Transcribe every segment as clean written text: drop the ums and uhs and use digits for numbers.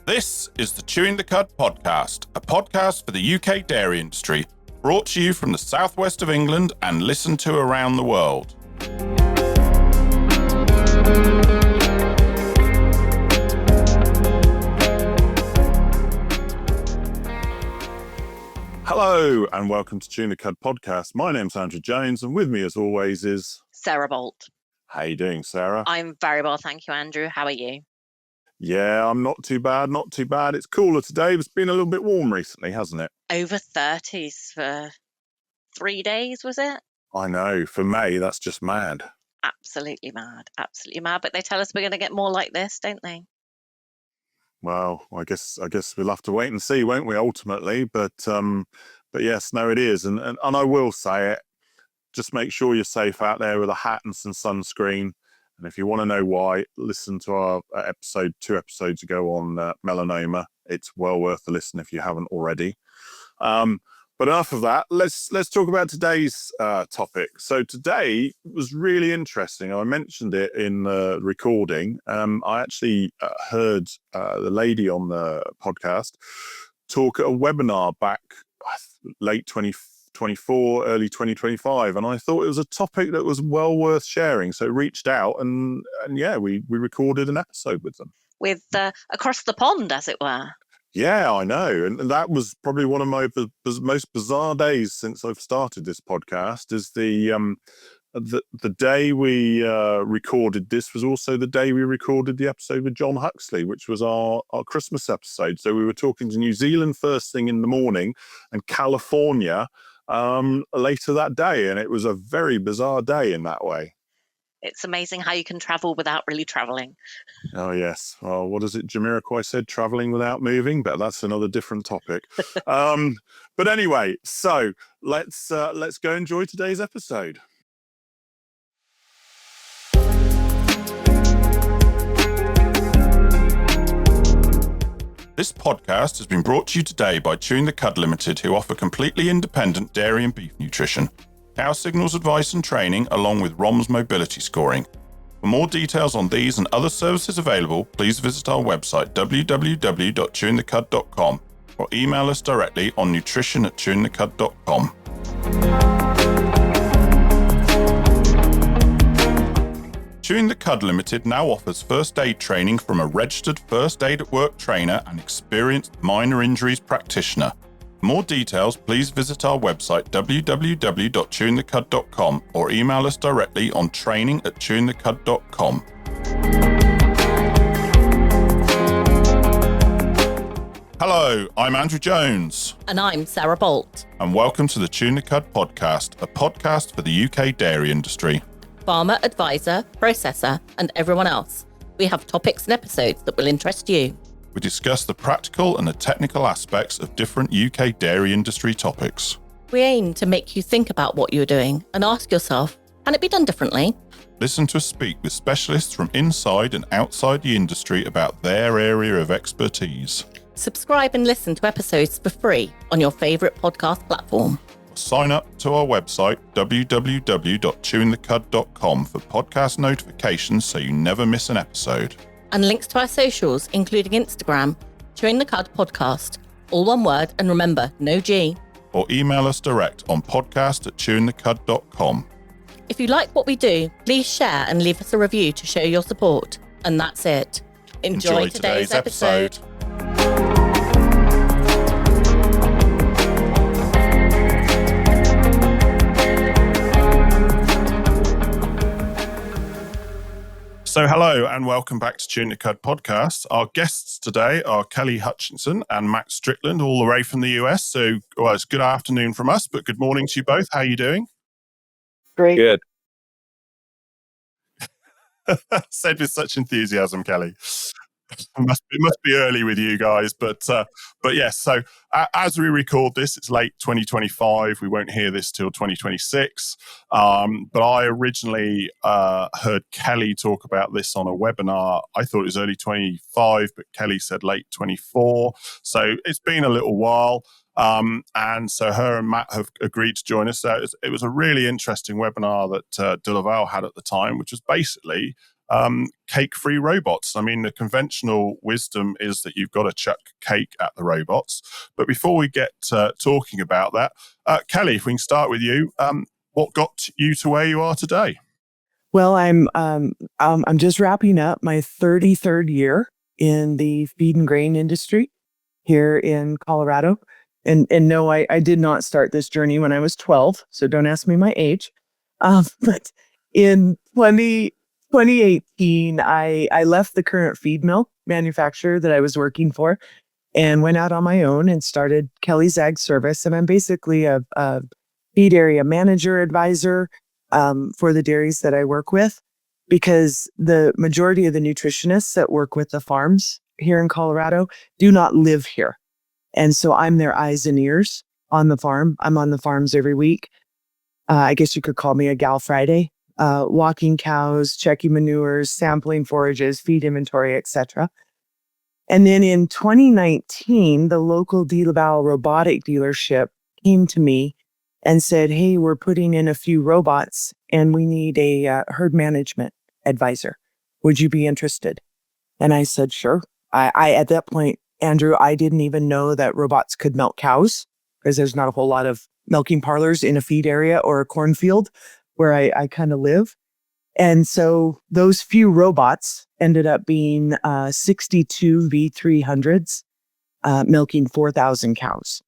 This is the Chewing the Cud podcast, a podcast for the UK dairy industry, brought to you from the southwest of England and listened to around the world. Hello and welcome to Chewing the Cud podcast. My name's Andrew Jones and with me as always is Sarah Bolt. How you doing, Sarah? I'm very well, thank you, Andrew. How are you? Yeah, I'm not too bad. It's cooler today. It's been a little bit warm recently, hasn't it? Over 30s for 3 days, was it? I know. For May, that's just mad. Absolutely mad. But they tell us we're going to get more like this, don't they? Well, I guess we'll have to wait and see, won't we? Ultimately, but yes, no, it is, and I will say it. Just make sure you're safe out there with a hat and some sunscreen. And if you want to know why, listen to our episode 2 episodes ago on melanoma. It's well worth a listen if you haven't already. But enough of that. Let's talk about today's topic. So today was really interesting. I mentioned it in the recording. I actually heard the lady on the podcast talk at a webinar back late 2024, early 2025, and I thought it was a topic that was well worth sharing. So reached out and yeah, we recorded an episode with them. With across the pond, as it were. Yeah, I know. And that was probably one of my most bizarre days since I've started this podcast, is the day we recorded this was also the day we recorded the episode with John Huxley, which was our Christmas episode. So we were talking to New Zealand first thing in the morning and California later that day. And it was a very bizarre day in that way. It's amazing how you can travel without really traveling. Oh, yes. Well, what is it Jamiroquai said? Traveling without moving, but that's another different topic. But anyway, so let's go enjoy today's episode. This podcast has been brought to you today by Chewing the Cud Limited, who offer completely independent dairy and beef nutrition, cow signals advice and training, along with ROMS mobility scoring. For more details on these and other services available, please visit our website www.chewingthecud.com or email us directly on nutrition@chewingthecud.com. Chewing the Cud Limited now offers first aid training from a registered first aid at work trainer and experienced minor injuries practitioner. For more details, please visit our website www.chewingthecud.com or email us directly on training@chewingthecud.com. Hello, I'm Andrew Jones. And I'm Sarah Bolt. And welcome to the Chewing the Cud podcast, a podcast for the UK dairy industry. Farmer, advisor, processor, and everyone else. We have topics and episodes that will interest you. We discuss the practical and the technical aspects of different UK dairy industry topics. We aim to make you think about what you're doing and ask yourself, can it be done differently? Listen to us speak with specialists from inside and outside the industry about their area of expertise. Subscribe and listen to episodes for free on your favourite podcast platform. Sign up to our website, www.chewingthecud.com, for podcast notifications so you never miss an episode. And links to our socials, including Instagram, Chewing the Cud Podcast. All one word, and remember, no G. Or email us direct on podcast@chewingthecud.com. If you like what we do, please share and leave us a review to show your support. And that's it. Enjoy today's episode. So hello and welcome back to Chewing the Cud podcast. Our guests today are Kelli Hutchings and Matt Strickland, all the way from the US. So it's good afternoon from us, but good morning to you both. How are you doing? Great. Good. Said with such enthusiasm, Kelli. It must be early with you guys, but yes. So as we record this, it's late 2025. We won't hear this till 2026. But I originally heard Kelli talk about this on a webinar. I thought it was early 25, but Kelli said late 24. So it's been a little while. And so her and Matt have agreed to join us. So it was a really interesting webinar that DeLaval had at the time, which was basically cake-free robots. I mean, the conventional wisdom is that you've got to chuck cake at the robots. But before we get talking about that, Kelli, if we can start with you, what got you to where you are today? Well, I'm just wrapping up my 33rd year in the feed and grain industry here in Colorado. And no, I did not start this journey when I was 12, so don't ask me my age. But in 2018, I left the current feed mill manufacturer that I was working for and went out on my own and started Kelli's Ag Service. And I'm basically a feed area manager advisor for the dairies that I work with, because the majority of the nutritionists that work with the farms here in Colorado do not live here. And so I'm their eyes and ears on the farm. I'm on the farms every week. I guess you could call me a Gal Friday, walking cows, checking manures, sampling forages, feed inventory, etc. And then in 2019, the local DeLaval robotic dealership came to me and said, hey, we're putting in a few robots and we need a herd management advisor. Would you be interested? And I said, sure. I at that point, Andrew, I didn't even know that robots could milk cows, because there's not a whole lot of milking parlors in a feed area or a cornfield where I kind of live. And so those few robots ended up being 62 V300s milking 4,000 cows.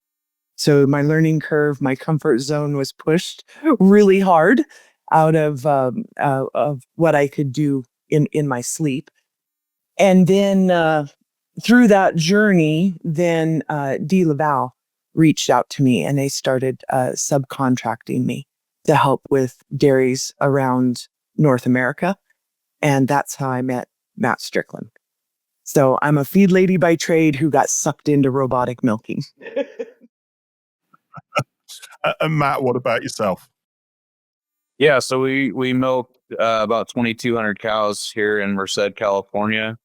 So my learning curve, my comfort zone was pushed really hard out of what I could do in my sleep. And then through that journey, then DeLaval reached out to me and they started subcontracting me to help with dairies around North America. And that's how I met Matt Strickland. So I'm a feed lady by trade who got sucked into robotic milking. And Matt, what about yourself? Yeah, so we milk about 2,200 cows here in Merced, California.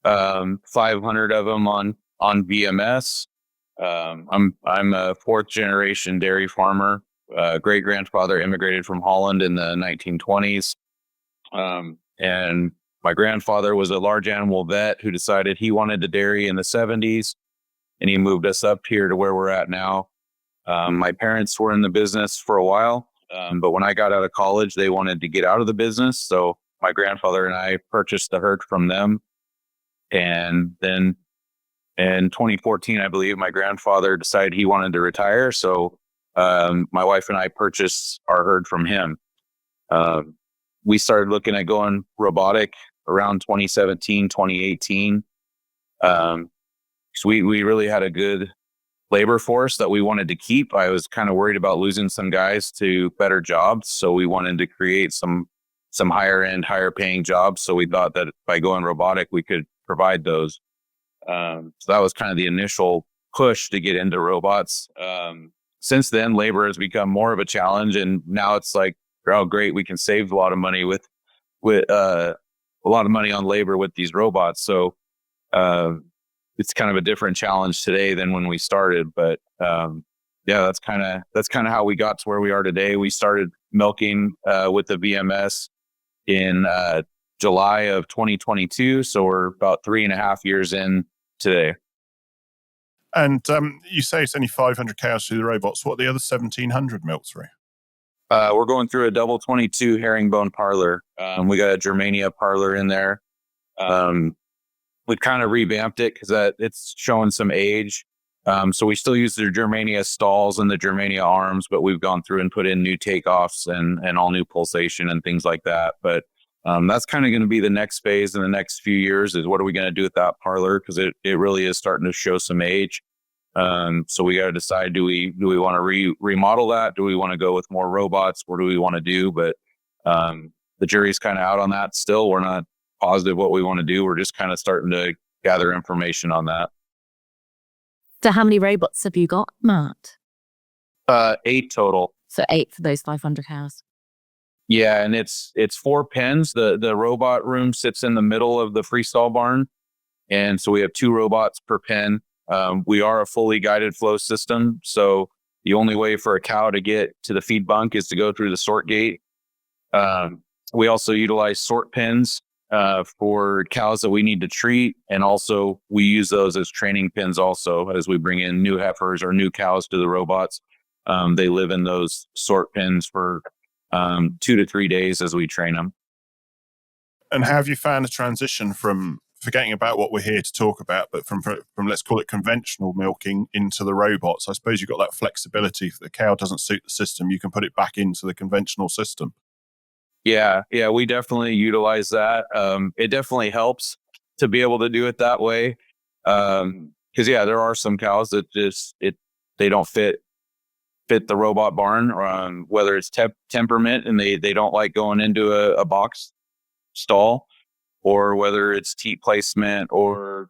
500 of them on VMS. I'm a fourth generation dairy farmer. Great grandfather immigrated from Holland in the 1920s, and my grandfather was a large animal vet who decided he wanted to dairy in the 70s, and he moved us up here to where we're at now. My parents were in the business for a while, but when I got out of college, they wanted to get out of the business. So my grandfather and I purchased the herd from them. And then in 2014, I believe, my grandfather decided he wanted to retire. So my wife and I purchased our herd from him. We started looking at going robotic around 2017, 2018. So we really had a good labor force that we wanted to keep. I was kind of worried about losing some guys to better jobs. So we wanted to create some higher end, higher paying jobs. So we thought that by going robotic, we could provide those. So that was kind of the initial push to get into robots. Since then, labor has become more of a challenge. And now it's like, oh, great, we can save a lot of money with a lot of money on labor with these robots. So it's kind of a different challenge today than when we started. But yeah, that's kind of how we got to where we are today. We started milking with the VMS in July of 2022. So we're about 3.5 years in today. And you say it's only 500 cows through the robots. What are the other 1,700 milked through? We're going through a double 22 herringbone parlor. We got a Germania parlor in there. We kind of revamped it because it's showing some age. So we still use the Germania stalls and the Germania arms, but we've gone through and put in new takeoffs and all new pulsation and things like that. But that's kind of going to be the next phase in the next few years, is what are we going to do with that parlor? Because it really is starting to show some age. So we got to decide, do we want to remodel that? Do we want to go with more robots? What do we want to do? But the jury's kind of out on that still. We're not positive what we want to do. We're just kind of starting to gather information on that. So how many robots have you got, Matt? 8 total. So 8 for those 500 cows. Yeah, and it's 4 pens. The robot room sits in the middle of the freestall barn, and so we have 2 robots per pen. We are a fully guided flow system, so the only way for a cow to get to the feed bunk is to go through the sort gate. We also utilize sort pens for cows that we need to treat. And also we use those as training pins also as we bring in new heifers or new cows to the robots. They live in those sort pins for 2 to 3 days as we train them. And have you found a transition from, forgetting about what we're here to talk about, but from let's call it conventional milking into the robots? I suppose you've got that flexibility. If the cow doesn't suit the system, you can put it back into the conventional system. Yeah, we definitely utilize that. It definitely helps to be able to do it that way. Because there are some cows that they don't fit the robot barn, whether it's temperament and they don't like going into a box stall, or whether it's teat placement or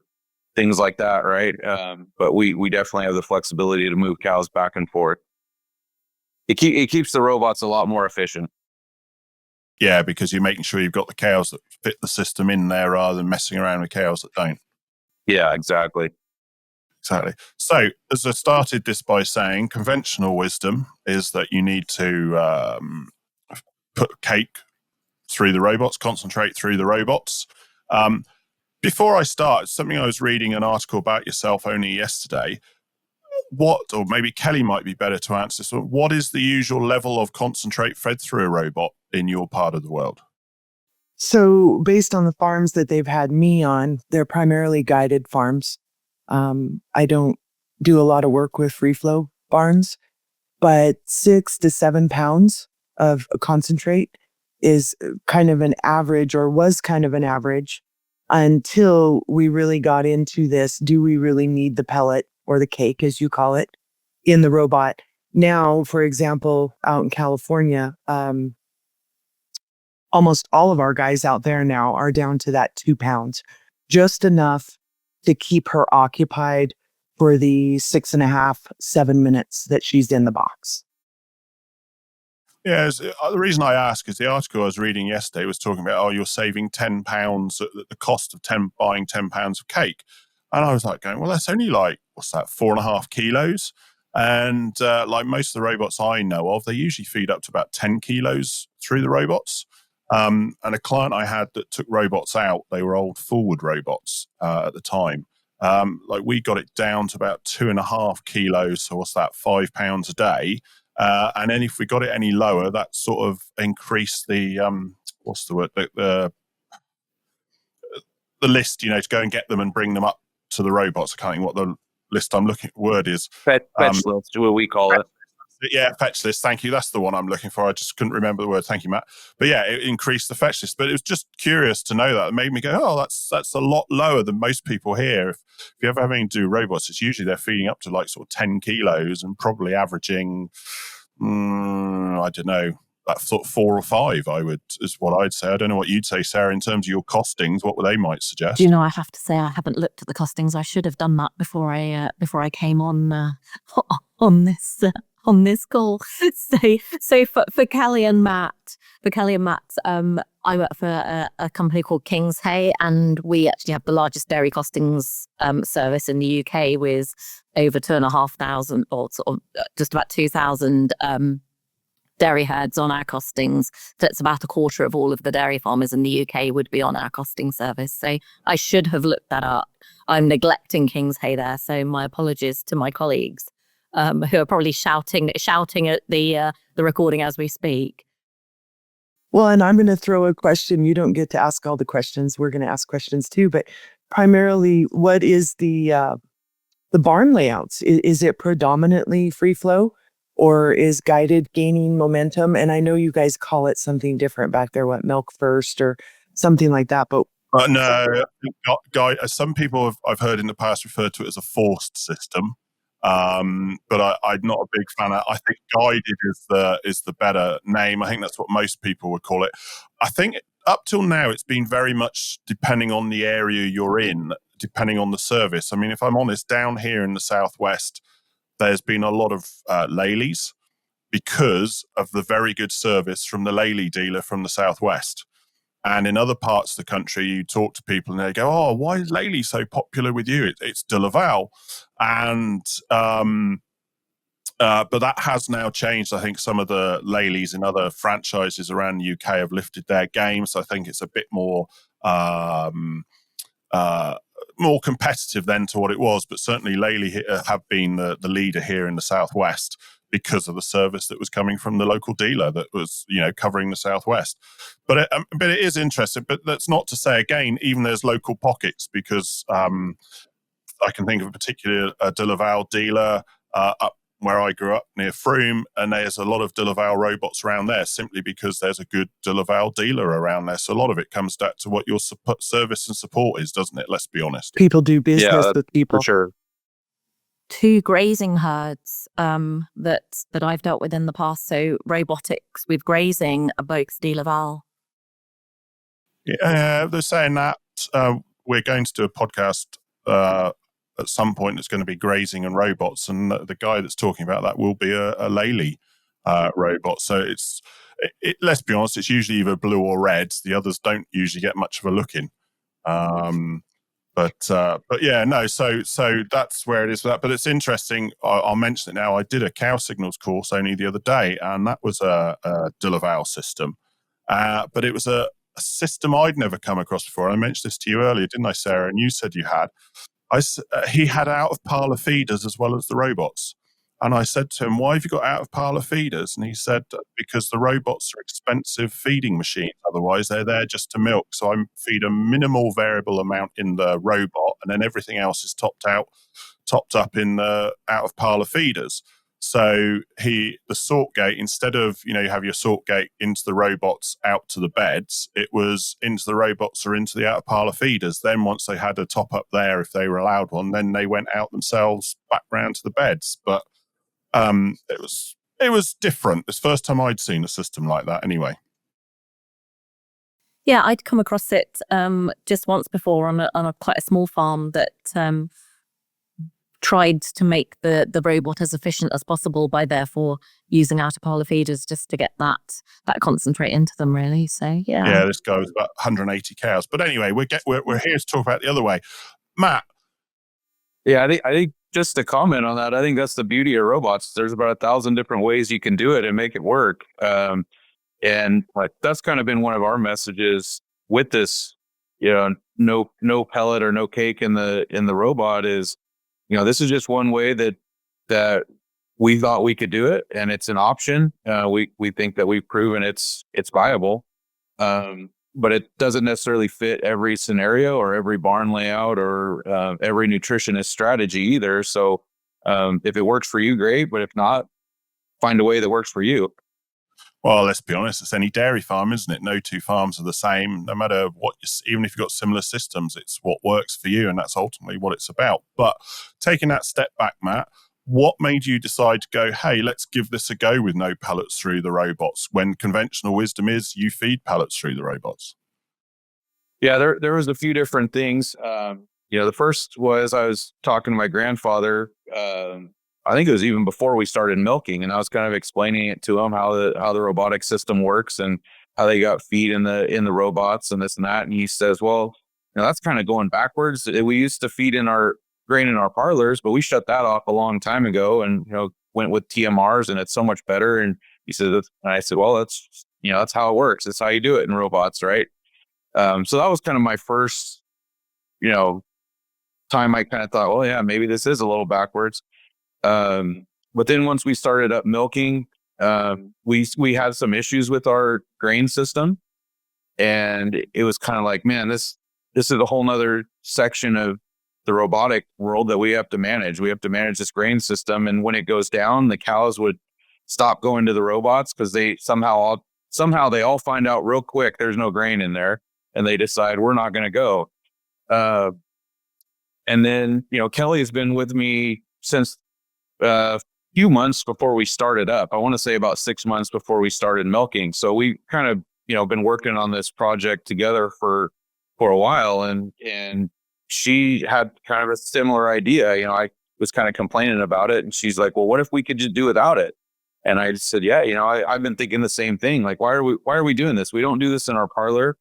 things like that, right? But we definitely have the flexibility to move cows back and forth. It keeps the robots a lot more efficient. Yeah, because you're making sure you've got the cows that fit the system in there rather than messing around with cows that don't. Yeah, exactly. Exactly. So, as I started this by saying, conventional wisdom is that you need to put cake through the robots, concentrate through the robots. Before I start, something I was reading an article about yourself only yesterday. Or maybe Kelli might be better to answer this. What is the usual level of concentrate fed through a robot in your part of the world? So based on the farms that they've had me on, they're primarily guided farms. I don't do a lot of work with free flow barns, but 6 to 7 pounds of concentrate is kind of an average, or was kind of an average, until we really got into this. Do we really need the pellet, or the cake, as you call it, in the robot? Now, for example, out in California, almost all of our guys out there now are down to that 2 pounds, just enough to keep her occupied for the 6.5, 7 minutes that she's in the box. Yeah, the reason I ask is the article I was reading yesterday was talking about, you're saving £10 at the cost of buying £10 of cake. And I was like going, well, that's only like, what's that, 4.5 kilos? And like most of the robots I know of, they usually feed up to about 10 kilos through the robots. And a client I had that took robots out, they were old forward robots at the time. Like we got it down to about 2.5 kilos. So what's that, £5 a day? And then if we got it any lower, that sort of increased the what's the word, the list, to go and get them and bring them up to the robots. I can't think what the list I'm looking word is. Fetch list, what we call it. Yeah, fetch list. Thank you. That's the one I'm looking for. I just couldn't remember the word. Thank you, Matt. But yeah, it increased the fetch list. But it was just curious to know that. It made me go, oh, that's a lot lower than most people here. If you're ever having to do robots, it's usually they're feeding up to like sort of 10 kilos and probably averaging, I don't know, that sort of 4 or 5, is what I'd say. I don't know what you'd say, Sarah, in terms of your costings, what they might suggest. Do you know, I have to say I haven't looked at the costings. I should have done that before I came on on this call. So for Kelli and Matt, I work for a company called King's Hay, and we actually have the largest dairy costings service in the UK, with over 2,500 or sort of just about 2,000 dairy herds on our costings. So it's about a quarter of all of the dairy farmers in the UK would be on our costing service. So I should have looked that up. I'm neglecting King's Hay there, so my apologies to my colleagues who are probably shouting at the recording as we speak. Well, and I'm going to throw a question. You don't get to ask all the questions. We're going to ask questions too, but primarily, what is the barn layouts? Is it predominantly free flow, or is guided gaining momentum? And I know you guys call it something different back there, what, milk first or something like that, but no, some people I've heard in the past refer to it as a forced system. But I'm not a big fan. I think guided is the better name. I think that's what most people would call it. I think up till now, it's been very much depending on the area you're in, depending on the service. I mean, if I'm honest, down here in the Southwest, there's been a lot of Leyleys because of the very good service from the Leyley dealer from the Southwest. And in other parts of the country, you talk to people and they go, oh, why is Leyley so popular with you? It's DeLaval. And But that has now changed. I think some of the Leyleys in other franchises around the UK have lifted their games. I think it's a bit more more competitive than to what it was. But certainly Leylee have been the leader here in the Southwest because of the service that was coming from the local dealer that was, covering the Southwest. But it is interesting. But that's not to say, again, even there's local pockets, because I can think of a particular DeLaval dealer up where I grew up near Frome, and there's a lot of DeLaval robots around there simply because there's a good DeLaval dealer around there. So a lot of it comes back to what your service and support is, doesn't it? Let's be honest. People do business with people. For sure. 2 grazing herds that I've dealt with in the past. So robotics with grazing are both DeLaval. Yeah, they're saying that we're going to do a podcast at some point that's going to be grazing and robots, and the guy that's talking about that will be a Leylee robot. So let's be honest, it's usually either blue or red. The others don't usually get much of a look in. But yeah, no. So that's where it is for that. But it's interesting. I'll mention it now. I did a cow signals course only the other day, and that was a DeLaval system. But it was a system I'd never come across before. I mentioned this to you earlier, didn't I, Sarah? And you said you had. He had out-of-parlour feeders as well as the robots. And I said to him, why have you got out-of-parlour feeders? And he said, because the robots are expensive feeding machines. Otherwise, they're there just to milk. So I feed a minimal variable amount in the robot, and then everything else is topped up in the out-of-parlour feeders. So the sort gate, instead of, you have your sort gate into the robots out to the beds, it was into the robots or into the out-of-parlour feeders. Then once they had a top up there, if they were allowed one, then they went out themselves back round to the beds. But it was different. It's the first time I'd seen a system like that anyway. Yeah, I'd come across it just once before on a quite a small farm that tried to make the robot as efficient as possible by therefore using out-of-parlour feeders just to get that concentrate into them, really. So yeah, this guy was about 180 cows. But anyway, we're here to talk about the other way. Matt. Yeah, I think just to comment on that, I think that's the beauty of robots. There's about 1,000 different ways you can do it and make it work. And that's kind of been one of our messages with this, no pellet or no cake in the robot is, this is just one way that we thought we could do it, and it's an option. We think that we've proven it's viable, but it doesn't necessarily fit every scenario or every barn layout or every nutritionist strategy either. So if it works for you, great. But if not, find a way that works for you. Well, let's be honest, it's any dairy farm, isn't it? No 2 farms are the same, no matter what, even if you've got similar systems, it's what works for you, and that's ultimately what it's about. But taking that step back, Matt, what made you decide to go, hey, let's give this a go with no pellets through the robots, when conventional wisdom is you feed pellets through the robots? Yeah, there was a few different things. The first was I was talking to my grandfather. I think it was even before we started milking, and I was kind of explaining it to him how the robotic system works and how they got feed in the robots and this and that. And he says, well, that's kind of going backwards. We used to feed in our grain in our parlors, but we shut that off a long time ago and went with TMRs, and it's so much better. And he said, and I said, well, that's how it works. It's how you do it in robots, right? So that was kind of my first, time I kind of thought, well, yeah, maybe this is a little backwards. But then once we started up milking, we had some issues with our grain system, and it was kind of like, man, this is a whole nother section of the robotic world that we have to manage. We have to manage this grain system. And when it goes down, the cows would stop going to the robots because they somehow they all find out real quick there's no grain in there, and they decide we're not going to go. And then, Kelli has been with me since a few months before we started up. I want to say about 6 months before we started milking. So we kind of, been working on this project together for a while, and she had kind of a similar idea. I was kind of complaining about it, and she's like, well, what if we could just do without it? And I just said, yeah, I've been thinking the same thing. Like, why are we doing this? We don't do this in our parlor.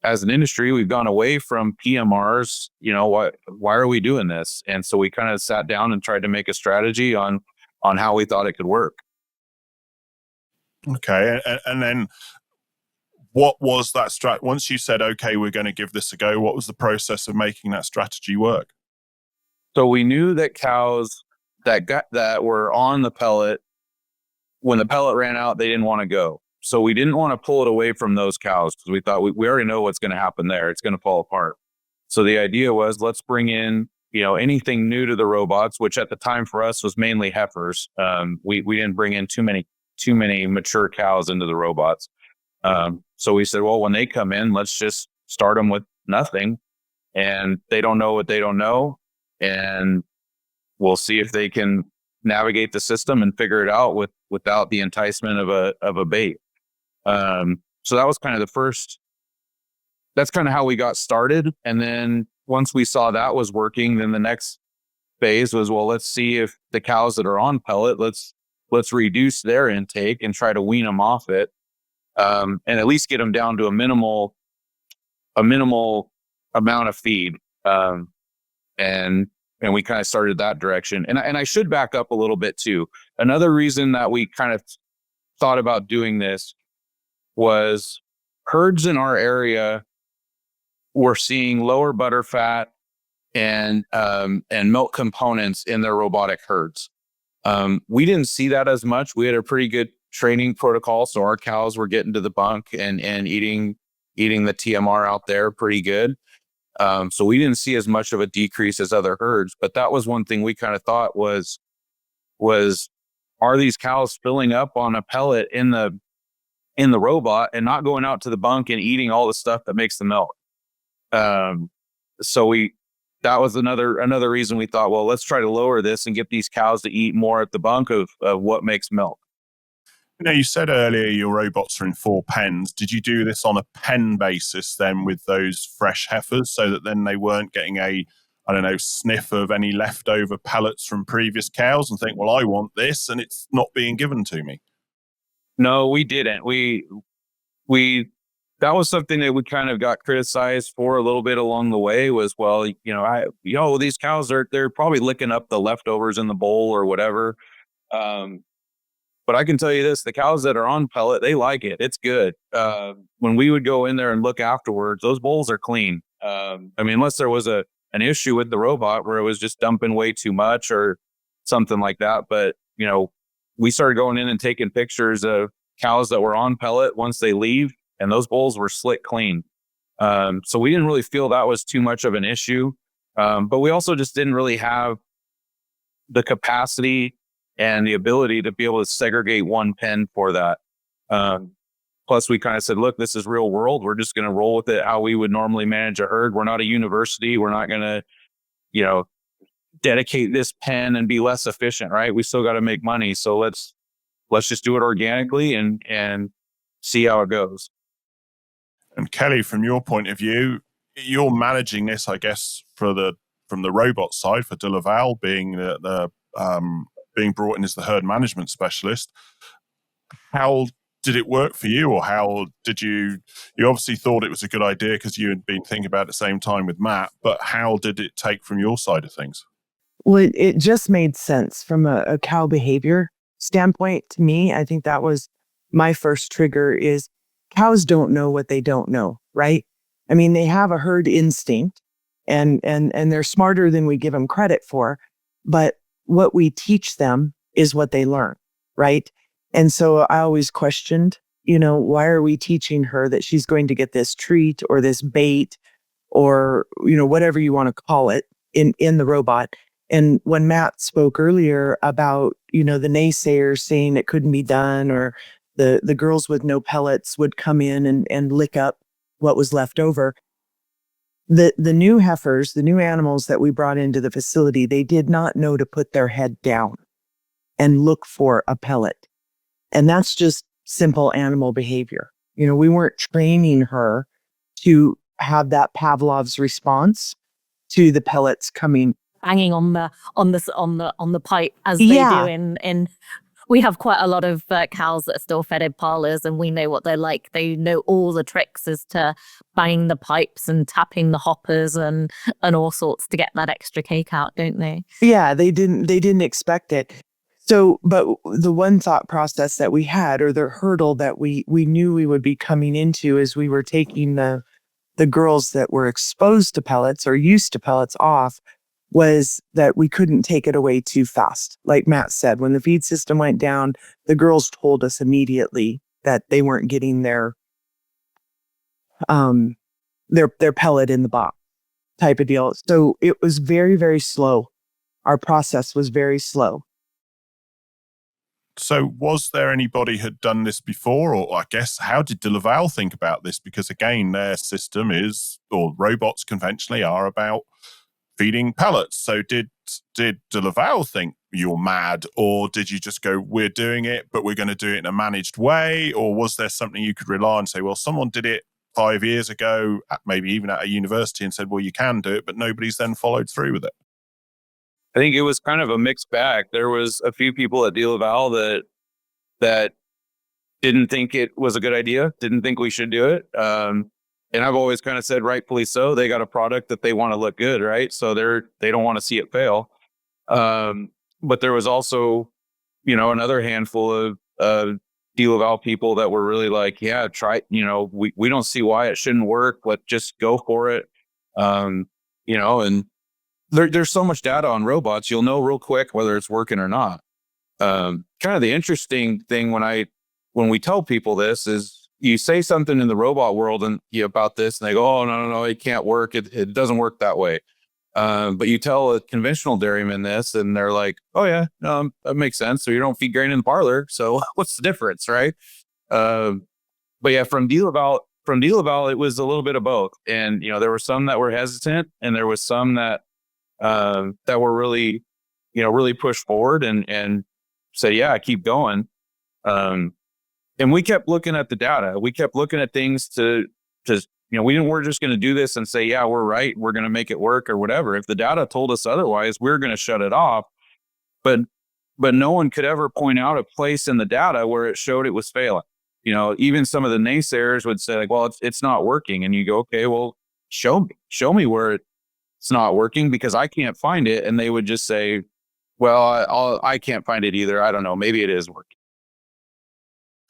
as an industry, we've gone away from PMRs. Why are we doing this? And so we kind of sat down and tried to make a strategy on how we thought it could work. Okay. And then what was that strat? Once you said, okay, we're going to give this a go, what was the process of making that strategy work? So we knew that cows that were on the pellet, when the pellet ran out, they didn't want to go. So we didn't want to pull it away from those cows because we thought we already know what's going to happen there. It's going to fall apart. So the idea was, let's bring in, anything new to the robots, which at the time for us was mainly heifers. We didn't bring in too many mature cows into the robots. So we said, well, when they come in, let's just start them with nothing, and they don't know what they don't know. And we'll see if they can navigate the system and figure it out without the enticement of a bait. So that was kind of that's kind of how we got started. And then once we saw that was working, then the next phase was, well, let's see if the cows that are on pellet, let's reduce their intake and try to wean them off it. And at least get them down to a minimal amount of feed. And we kind of started that direction. And I should back up a little bit too. Another reason that we kind of thought about doing this was herds in our area were seeing lower butter fat and milk components in their robotic herds. We didn't see that as much. We had a pretty good training protocol, so our cows were getting to the bunk and eating the TMR out there pretty good. So we didn't see as much of a decrease as other herds, but that was one thing we kind of thought was are these cows filling up on a pellet in the robot and not going out to the bunk and eating all the stuff that makes the milk? So that was another reason we thought, well, let's try to lower this and get these cows to eat more at the bunk of what makes milk. You said earlier your robots are in 4 pens. Did you do this on a pen basis then with those fresh heifers so that then they weren't getting a, sniff of any leftover pellets from previous cows and think, well, I want this and it's not being given to me? No, we didn't. That was something that we kind of got criticized for a little bit along the way was, well, these cows they're probably licking up the leftovers in the bowl or whatever. But I can tell you this, the cows that are on pellet, they like it. It's good. When we would go in there and look afterwards, those bowls are clean. Unless there was an issue with the robot where it was just dumping way too much or something like that. But, we started going in and taking pictures of cows that were on pellet once they leave, and those bowls were slick clean. So we didn't really feel that was too much of an issue. But we also just didn't really have the capacity and the ability to be able to segregate one pen for that. Plus, we kind of said, look, this is real world. We're just going to roll with it how we would normally manage a herd. We're not a university. We're not going to, dedicate this pen and be less efficient, right? We still got to make money. So let's just do it organically and see how it goes. And Kelli, from your point of view, you're managing this, I guess, from the robot side for DeLaval being being brought in as the herd management specialist. How did it work for you, or how did you obviously thought it was a good idea because you had been thinking about it at the same time with Matt, but how did it take from your side of things? Well, it just made sense from a cow behavior standpoint to me. I think that was my first trigger is cows don't know what they don't know, right? I mean, they have a herd instinct and they're smarter than we give them credit for, but what we teach them is what they learn, right? And so I always questioned, why are we teaching her that she's going to get this treat or this bait or, whatever you want to call it in the robot. And when Matt spoke earlier about, the naysayers saying it couldn't be done, or the girls with no pellets would come in and lick up what was left over. The new heifers, the new animals that we brought into the facility, they did not know to put their head down and look for a pellet. And that's just simple animal behavior. We weren't training her to have that Pavlov's response to the pellets coming. Banging on the pipe as they do in we have quite a lot of cows that are still fed in parlors, and we know what they're like. They know all the tricks as to banging the pipes and tapping the hoppers and all sorts to get that extra cake out, don't they? Yeah, they didn't expect it. So, but the one thought process that we had, or the hurdle that we knew we would be coming into, as we were taking the girls that were exposed to pellets or used to pellets off, was that we couldn't take it away too fast. Like Matt said, when the feed system went down, the girls told us immediately that they weren't getting their pellet in the box type of deal. So it was very, very slow. Our process was very slow. So was there anybody had done this before? Or I guess, how did DeLaval think about this? Because again, their system is, or robots conventionally are about feeding pellets. So did DeLaval think you're mad? Or did you just go, we're doing it, but we're going to do it in a managed way? Or was there something you could rely on and say, well, someone did it 5 years ago, maybe even at a university, and said, well, you can do it, but nobody's then followed through with it? I think it was kind of a mixed bag. There was a few people at DeLaval that didn't think it was a good idea, didn't think we should do it. And I've always kind of said, rightfully so. They got a product that they want to look good, right? So they don't want to see it fail. But there was also, another handful of DeLaval people that were really like, yeah, try. We don't see why it shouldn't work. Let's just go for it. And there's so much data on robots, you'll know real quick whether it's working or not. Kind of the interesting thing when we tell people this is, you say something in the robot world and about this, and they go, "Oh, no, it can't work. It doesn't work that way." But you tell a conventional dairyman this, and they're like, "Oh yeah, no, that makes sense. So you don't feed grain in the parlor. So what's the difference, right?" But yeah, from DeLaval, it was a little bit of both. And there were some that were hesitant, and there was some that were really, really pushed forward and said, yeah, keep going. And we kept looking at the data. We kept looking at things to we're just going to do this and say, yeah, we're right. We're going to make it work or whatever. If the data told us otherwise, we're going to shut it off. But no one could ever point out a place in the data where it showed it was failing. Even some of the naysayers would say like, well, it's not working. And you go, okay, well, show me where it's not working, because I can't find it. And they would just say, well, I can't find it either. I don't know. Maybe it is working.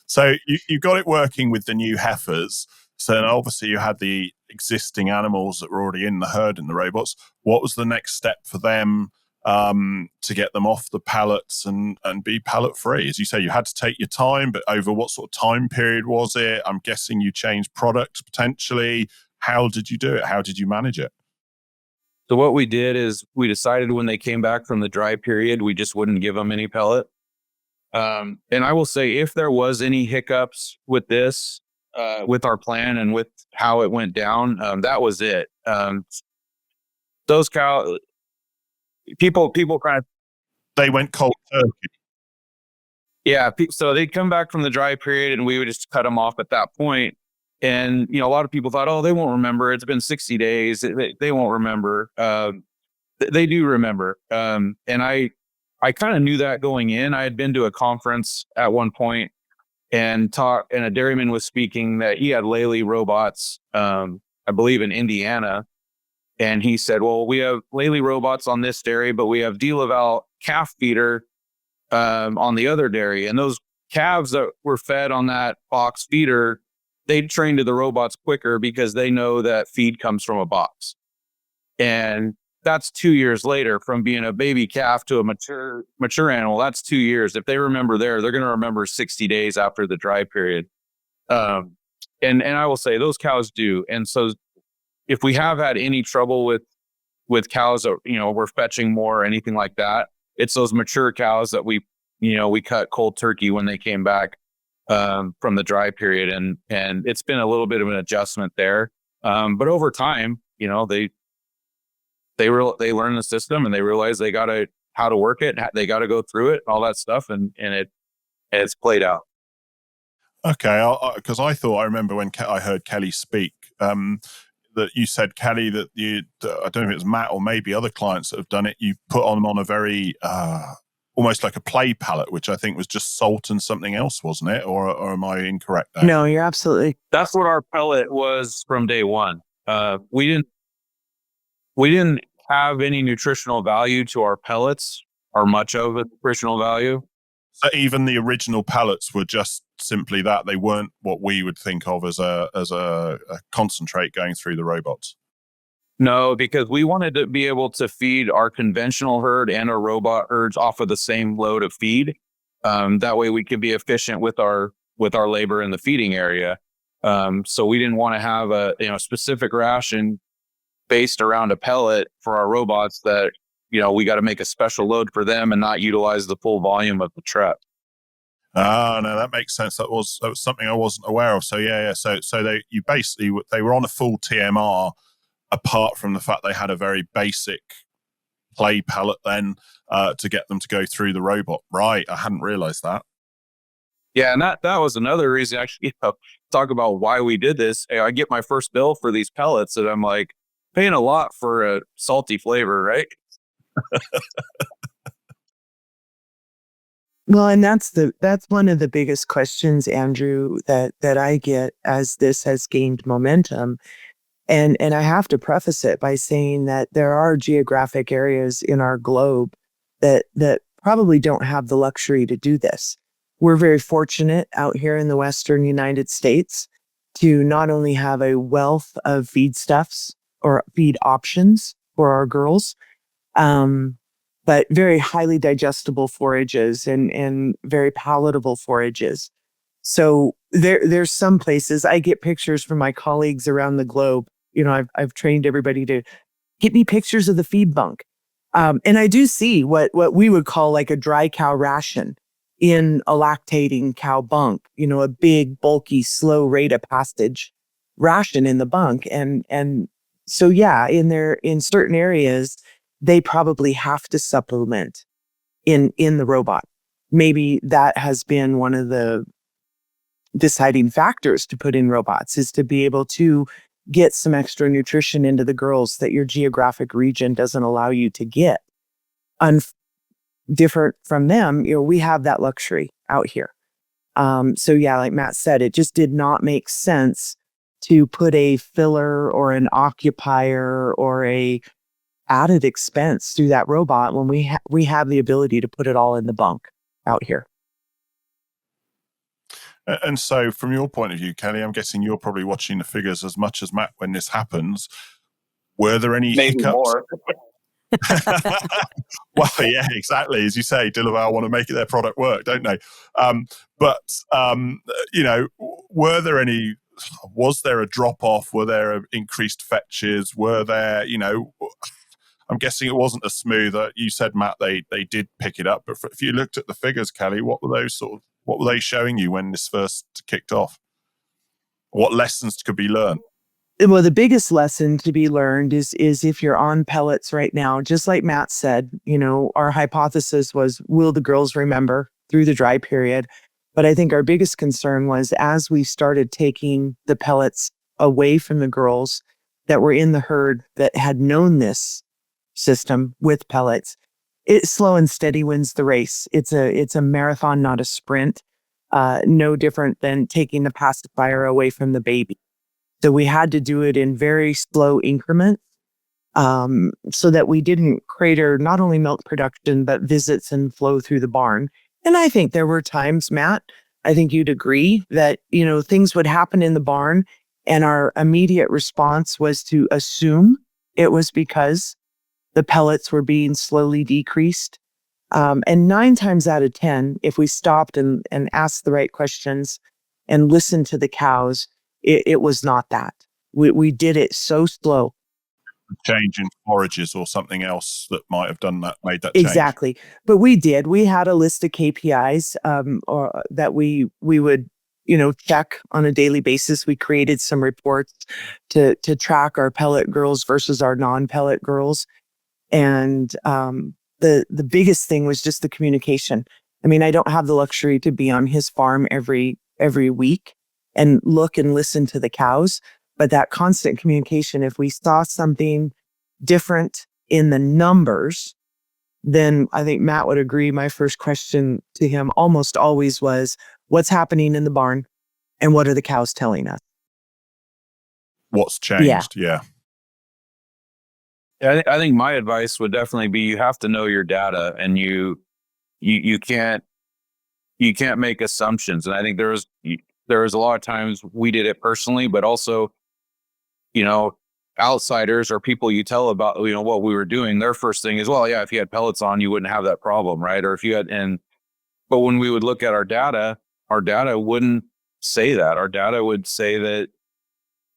So you got it working with the new heifers. So then obviously you had the existing animals that were already in the herd in the robots. What was the next step for them to get them off the pellets and be pellet free? As you say, you had to take your time, but over what sort of time period was it? I'm guessing you changed products potentially. How did you do it? How did you manage it? So what we did is we decided when they came back from the dry period, we just wouldn't give them any pellet. And I will say, if there was any hiccups with this, with our plan and with how it went down, that was it. Those cows, people kind of, they went cold turkey. Yeah. So they'd come back from the dry period and we would just cut them off at that point. And, a lot of people thought, oh, they won't remember. It's been 60 days. They won't remember. They do remember. And I kind of knew that going in. I had been to a conference at one point and a dairyman was speaking that he had Lely robots, I believe in Indiana. And he said, well, we have Lely robots on this dairy, but we have DeLaval calf feeder on the other dairy. And those calves that were fed on that box feeder, they train to the robots quicker because they know that feed comes from a box. And that's 2 years later, from being a baby calf to a mature animal. That's 2 years. If they remember they're going to remember 60 days after the dry period. And I will say those cows do. And so if we have had any trouble with cows that, we're fetching more or anything like that, it's those mature cows that we cut cold turkey when they came back from the dry period. And it's been a little bit of an adjustment there. But over time, they learn the system and they realize they how to work it. They got to go through it, all that stuff. And it's played out. Okay. Because I remember when I heard Kelli speak, that you said, Kelli, that I don't know if it was Matt or maybe other clients that have done it. You put on a very almost like a play pellet, which I think was just salt and something else, wasn't it? Or am I incorrect there? No, you're absolutely. That's what our pellet was from day one. We didn't have any nutritional value to our pellets, or much of a nutritional value. So even the original pellets were just simply that. They weren't what we would think of as a concentrate going through the robots. No, because we wanted to be able to feed our conventional herd and our robot herds off of the same load of feed. That way we could be efficient with our labor in the feeding area. So we didn't want to have a specific ration based around a pellet for our robots that we got to make a special load for them and not utilize the full volume of the truck. Ah, no, that makes sense. That was something I wasn't aware of. So yeah. So they were on a full TMR, apart from the fact they had a very basic play pellet then to get them to go through the robot. Right, I hadn't realized that. Yeah, and that was another reason, actually, talk about why we did this. I get my first bill for these pellets, and I'm like, paying a lot for a salty flavor, right? Well, and that's one of the biggest questions, Andrew, that I get as this has gained momentum. And I have to preface it by saying that there are geographic areas in our globe that probably don't have the luxury to do this. We're very fortunate out here in the Western United States to not only have a wealth of feedstuffs or feed options for our girls, but very highly digestible forages and very palatable forages. So there's some places I get pictures from my colleagues around the globe. I've trained everybody to get me pictures of the feed bunk. And I do see what we would call like a dry cow ration in a lactating cow bunk, a big, bulky, slow rate of passage ration in the bunk. And so, yeah, in certain areas, they probably have to supplement in the robot. Maybe that has been one of the deciding factors to put in robots, is to be able to get some extra nutrition into the girls that your geographic region doesn't allow you to get. Different from them, we have that luxury out here. So yeah, like Matt said, it just did not make sense to put a filler or an occupier or a added expense through that robot when we have the ability to put it all in the bunk out here. And so from your point of view, Kelly, I'm guessing you're probably watching the figures as much as Matt when this happens. Were there any Maybe hiccups? more. Well, yeah, exactly. As you say, DeLaval want to make their product work, don't they? Was there a drop off? Were there increased fetches? Were there, I'm guessing it wasn't as smooth. You said, Matt, they did pick it up. But if you looked at the figures, Kelly, what were they showing you when this first kicked off? What lessons could be learned? Well, the biggest lesson to be learned is if you're on pellets right now, just like Matt said, our hypothesis was, will the girls remember through the dry period? But I think our biggest concern was, as we started taking the pellets away from the girls that were in the herd that had known this system with pellets, slow and steady wins the race. It's a marathon, not a sprint. No different than taking the pacifier away from the baby. So we had to do it in very slow increments, so that we didn't crater not only milk production, but visits and flow through the barn. And I think there were times, Matt, I think you'd agree that, things would happen in the barn and our immediate response was to assume it was because the pellets were being slowly decreased. And 9 times out of 10, if we stopped and asked the right questions and listened to the cows, it was not that. We did it so slow. Change in forages or something else that might have made that change. Exactly. But we did. We had a list of KPIs or that we would check on a daily basis. We created some reports to track our pellet girls versus our non-pellet girls. And the biggest thing was just the communication. I mean, I don't have the luxury to be on his farm every week and look and listen to the cows, but that constant communication, if we saw something different in the numbers, then I think Matt would agree. My first question to him almost always was, what's happening in the barn and what are the cows telling us? What's changed? Yeah. Yeah, I think my advice would definitely be you have to know your data, and you can't make assumptions. And I think there was a lot of times we did it personally, but also, outsiders or people you tell about, what we were doing, their first thing is, well, yeah, if you had pellets on, you wouldn't have that problem, right? Or if you had, but when we would look at our data wouldn't say that. Our data would say that,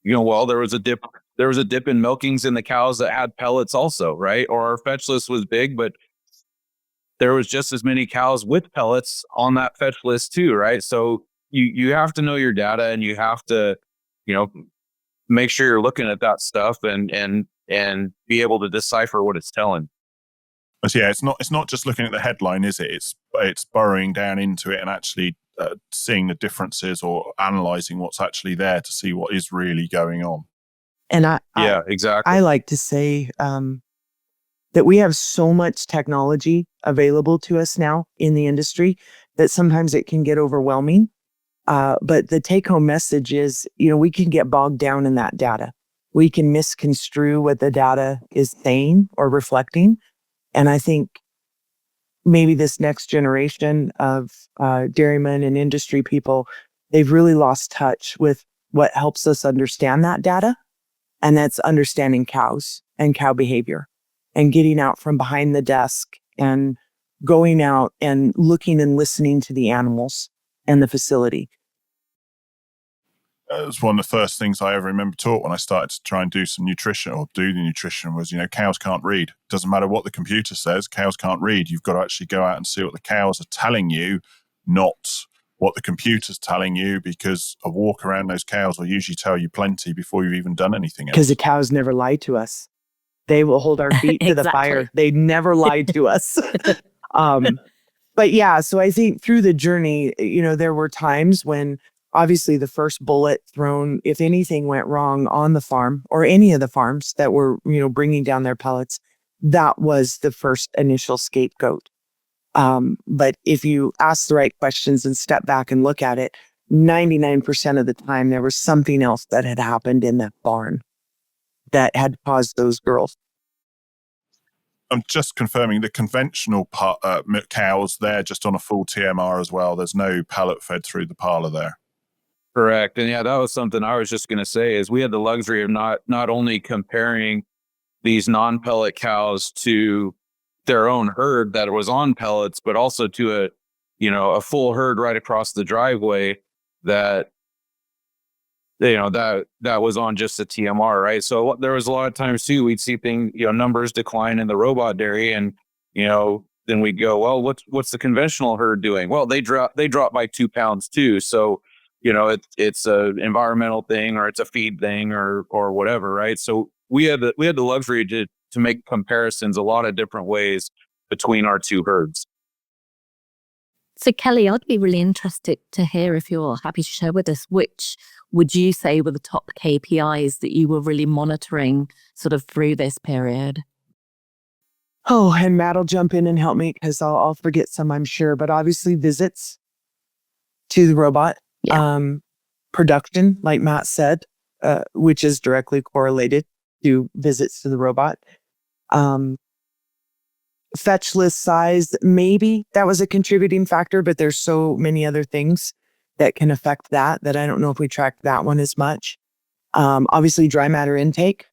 well, there was a dip in milkings in the cows that had pellets also, right? Or our fetch list was big, but there was just as many cows with pellets on that fetch list too, right? So you have to know your data, and you have to, make sure you're looking at that stuff and be able to decipher what it's telling. But yeah, it's not just looking at the headline, is it? It's burrowing down into it and actually seeing the differences or analyzing what's actually there to see what is really going on. And exactly. I like to say that we have so much technology available to us now in the industry that sometimes it can get overwhelming. But the take-home message is, we can get bogged down in that data. We can misconstrue what the data is saying or reflecting. And I think maybe this next generation of dairymen and industry people, they've really lost touch with what helps us understand that data. And that's understanding cows and cow behavior and getting out from behind the desk and going out and looking and listening to the animals and the facility. It was one of the first things I ever remember taught when I started to try and do some nutrition or do the nutrition was, cows can't read. Doesn't matter what the computer says, cows can't read. You've got to actually go out and see what the cows are telling you, not what the computer's telling you, because a walk around those cows will usually tell you plenty before you've even done anything else. Because the cows never lie to us. They will hold our feet to the fire. They never lie to us. But yeah, so I think through the journey, there were times when obviously the first bullet thrown, if anything went wrong on the farm or any of the farms that were, bringing down their pellets, that was the first initial scapegoat. But if you ask the right questions and step back and look at it, 99% of the time there was something else that had happened in that barn that had caused those girls. I'm just confirming the conventional cows, they're just on a full TMR as well. There's no pellet fed through the parlor there. Correct. And yeah, that was something I was just going to say is we had the luxury of not only comparing these non-pellet cows to their own herd that was on pellets, but also to a full herd right across the driveway that that was on just the TMR, right? So there was a lot of times too, we'd see numbers decline in the robot dairy, and then we'd go, well, what's the conventional herd doing? Well, they drop by 2 pounds too. So it's a environmental thing, or it's a feed thing, or whatever, right? So we had the luxury to make comparisons a lot of different ways between our two herds. So Kelli, I'd be really interested to hear, if you're happy to share with us, which would you say were the top KPIs that you were really monitoring sort of through this period? Oh, and Matt will jump in and help me because I'll forget some, I'm sure. But obviously visits to the robot, production, like Matt said, which is directly correlated to visits to the robot. Fetch list size, maybe that was a contributing factor, but there's so many other things that can affect that I don't know if we tracked that one as much. Obviously dry matter intake.